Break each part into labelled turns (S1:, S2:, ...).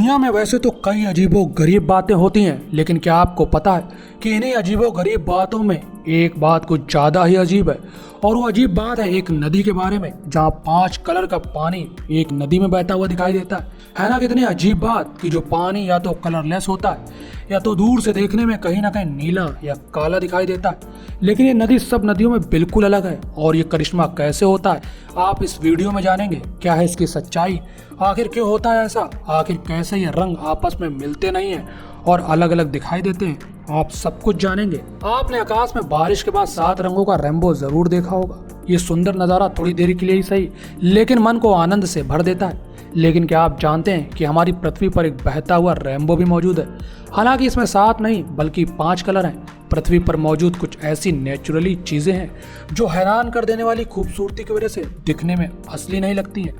S1: दुनिया में वैसे तो कई अजीबो गरीब बातें होती हैं, लेकिन क्या आपको पता है कि इन्हीं अजीबो गरीब बातों में एक बात कुछ ज़्यादा ही अजीब है। और वो अजीब बात है एक नदी के बारे में, जहाँ 5 कलर का पानी एक नदी में बहता हुआ दिखाई देता है ना। कितनी अजीब बात कि जो पानी या तो कलरलेस होता है या तो दूर से देखने में कहीं ना कहीं नीला या काला दिखाई देता है, लेकिन ये नदी सब नदियों में बिल्कुल अलग है। और ये करिश्मा कैसे होता है आप इस वीडियो में जानेंगे। क्या है इसकी सच्चाई, आखिर क्यों होता है ऐसा, आखिर कैसे ये रंग आपस में मिलते नहीं हैं और अलग अलग दिखाई देते हैं, आप सब कुछ जानेंगे। आपने आकाश में बारिश के बाद 7 रंगों का रेनबो जरूर देखा होगा। ये सुंदर नज़ारा थोड़ी देर के लिए ही सही, लेकिन मन को आनंद से भर देता है। लेकिन क्या आप जानते हैं कि हमारी पृथ्वी पर एक बहता हुआ रेनबो भी मौजूद है। हालांकि इसमें 7 नहीं बल्कि 5 कलर हैं। पृथ्वी पर मौजूद कुछ ऐसी नेचुरली चीजें हैं जो हैरान कर देने वाली खूबसूरती की वजह से दिखने में असली नहीं लगती हैं।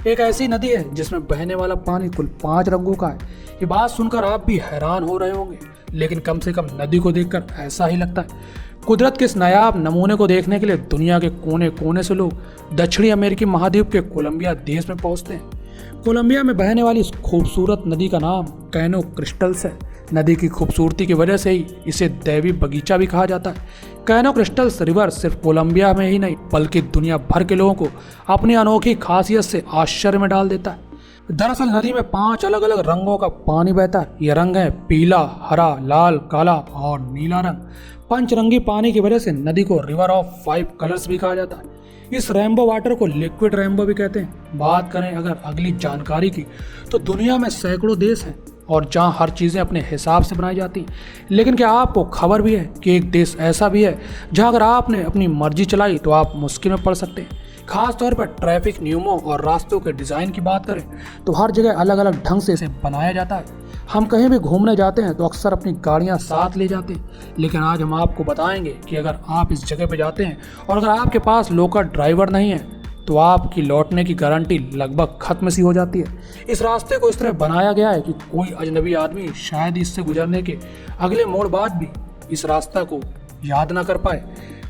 S1: एक ऐसी नदी है जिसमें बहने वाला पानी कुल 5 रंगों का है। ये बात सुनकर आप भी हैरान हो रहे होंगे, लेकिन कम से कम नदी को देखकर ऐसा ही लगता है। कुदरत के इस नायाब नमूने को देखने के लिए दुनिया के कोने कोने से लोग दक्षिणी अमेरिकी महाद्वीप के कोलंबिया देश में पहुंचते हैं। कोलंबिया में बहने वाली इस खूबसूरत नदी का नाम कैनो क्रिस्टल्स है। नदी की खूबसूरती की वजह से ही इसे दैवी बगीचा भी कहा जाता है। कैनो क्रिस्टल्स रिवर सिर्फ कोलंबिया में ही नहीं बल्कि दुनिया भर के लोगों को अपनी अनोखी खासियत से आश्चर्य में डाल देता है। दरअसल नदी में 5 अलग अलग रंगों का पानी बहता है। ये रंग है पीला, हरा, लाल, काला और नीला रंग। पंचरंगी पानी की वजह से नदी को रिवर ऑफ 5 कलर्स भी कहा जाता है। इस रेनबो वाटर को लिक्विड रेनबो भी कहते हैं। बात करें अगर अगली जानकारी की, तो दुनिया में सैकड़ों देश हैं और जहां हर चीज़ें अपने हिसाब से बनाई जाती हैं। लेकिन क्या आपको खबर भी है कि एक देश ऐसा भी है जहां अगर आपने अपनी मर्जी चलाई तो आप मुश्किल में पड़ सकते हैं। खास तौर पर ट्रैफिक नियमों और रास्तों के डिज़ाइन की बात करें तो हर जगह अलग अलग ढंग से इसे बनाया जाता है। हम कहीं भी घूमने जाते हैं तो अक्सर अपनी गाड़ियां साथ ले जाते हैं, लेकिन आज हम आपको बताएंगे कि अगर आप इस जगह पर जाते हैं और अगर आपके पास लोकल ड्राइवर नहीं है तो आपकी लौटने की गारंटी लगभग खत्म सी हो जाती है। इस रास्ते को इस तरह बनाया गया है कि कोई अजनबी आदमी शायद इससे गुजरने के अगले मोड़ बाद भी इस रास्ता को याद ना कर पाए।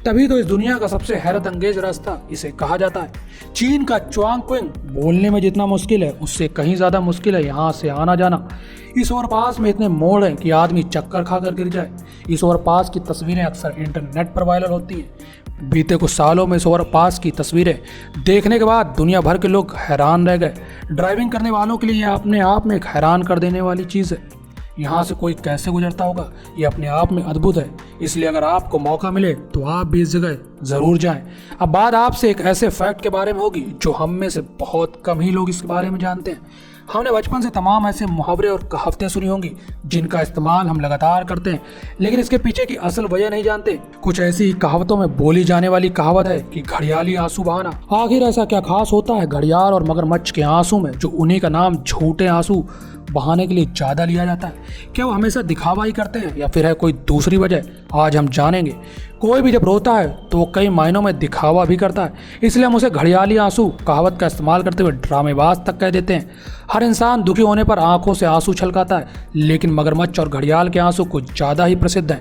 S1: तभी तो इस दुनिया का सबसे हैरत अंगेज रास्ता इसे कहा जाता है। चीन का च्वांगक्विंग बोलने में जितना मुश्किल है उससे कहीं ज़्यादा मुश्किल है यहाँ से आना जाना। इस ओवरपास में इतने मोड़ हैं कि आदमी चक्कर खाकर गिर जाए। इस ओवरपास की तस्वीरें अक्सर इंटरनेट पर वायरल होती हैं। बीते कुछ सालों में इस ओवरपास की तस्वीरें देखने के बाद दुनिया भर के लोग हैरान रह गए। ड्राइविंग करने वालों के लिए यह अपने आप में एक हैरान कर देने वाली चीज़ है। यहाँ से कोई कैसे गुजरता होगा ये अपने आप में अद्भुत है। इसलिए अगर आपको मौका मिले तो आप भी इस जगह ज़रूर जाएं। अब बात आपसे एक ऐसे फैक्ट के बारे में होगी जो हम में से बहुत कम ही लोग इसके बारे में जानते हैं। हमने बचपन से तमाम ऐसे मुहावरे और कहावतें सुनी होंगी जिनका इस्तेमाल हम लगातार करते हैं, लेकिन इसके पीछे की असल वजह नहीं जानते। कुछ ऐसी कहावतों में बोली जाने वाली कहावत है कि घड़ियाली आंसू बहाना। आखिर ऐसा क्या खास होता है घड़ियाल और मगरमच्छ के आंसू में जो उन्हीं का नाम झूठे आंसू बहाने के लिए ज़्यादा लिया जाता है? क्या वो हमेशा दिखावा ही करते हैं या फिर है कोई दूसरी वजह? आज हम जानेंगे। कोई भी जब रोता है तो वो कई मायनों में दिखावा भी करता है, इसलिए हम उसे घड़ियाली आंसू कहावत का इस्तेमाल करते हुए ड्रामेबाज तक कह देते हैं। हर इंसान दुखी होने पर आंखों से आंसू छलकाता है, लेकिन मगरमच्छ और घड़ियाल के आंसू कुछ ज़्यादा ही प्रसिद्ध हैं।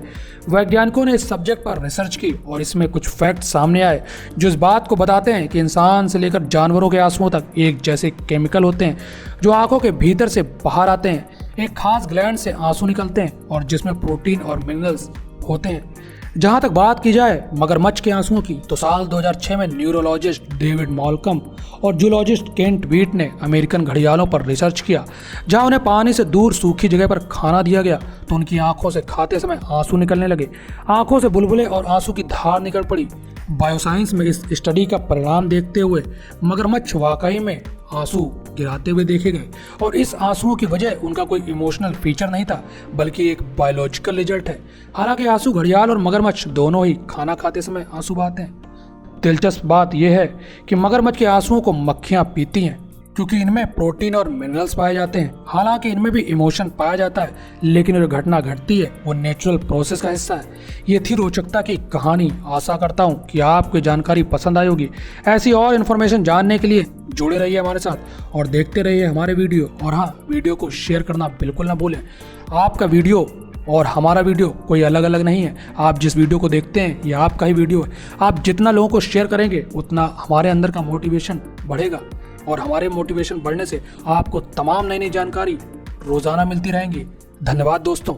S1: वैज्ञानिकों ने इस सब्जेक्ट पर रिसर्च की और इसमें कुछ फैक्ट सामने आए जो इस बात को बताते हैं कि इंसान से लेकर जानवरों के आंसुओं तक एक जैसे केमिकल होते हैं जो आंखों के भीतर से बाहर आते हैं। एक खास ग्लैंड से आंसू निकलते हैं और जिसमें प्रोटीन और मिनरल्स होते हैं। जहाँ तक बात की जाए मगरमच्छ के आंसुओं की, तो साल 2006 में न्यूरोलॉजिस्ट डेविड मॉलकम और जूलॉजिस्ट केंट वीट ने अमेरिकन घड़ियालों पर रिसर्च किया। जहाँ उन्हें पानी से दूर सूखी जगह पर खाना दिया गया तो उनकी आंखों से खाते समय आंसू निकलने लगे। आंखों से बुलबुले और आंसू की धार निकल पड़ी। बायोसाइंस में इस स्टडी का परिणाम देखते हुए मगरमच्छ वाकई में आंसू गिराते हुए देखे गए और इस आंसुओं की वजह उनका कोई इमोशनल फीचर नहीं था बल्कि एक बायोलॉजिकल रिजल्ट है। हालांकि आंसू घड़ियाल और मगरमच्छ दोनों ही खाना खाते समय आंसू बहाते हैं। दिलचस्प बात यह है कि मगरमच्छ के आंसुओं को मक्खियां पीती हैं क्योंकि इनमें प्रोटीन और मिनरल्स पाए जाते हैं। हालांकि इनमें भी इमोशन पाया जाता है, लेकिन जो घटना घटती है वो नेचुरल प्रोसेस का हिस्सा है। ये थी रोचकता की कहानी। आशा करता हूँ कि आपको जानकारी पसंद आई होगी। ऐसी और इन्फॉर्मेशन जानने के लिए जुड़े रहिए हमारे साथ और देखते रहिए हमारे वीडियो। और हाँ, वीडियो को शेयर करना बिल्कुल ना भूलें। आपका वीडियो और हमारा वीडियो कोई अलग अलग नहीं है। आप जिस वीडियो को देखते हैं ये आपका ही वीडियो है। आप जितना लोगों को शेयर करेंगे उतना हमारे अंदर का मोटिवेशन बढ़ेगा और हमारे मोटिवेशन बढ़ने से आपको तमाम नई नई जानकारी रोजाना मिलती रहेंगी। धन्यवाद दोस्तों।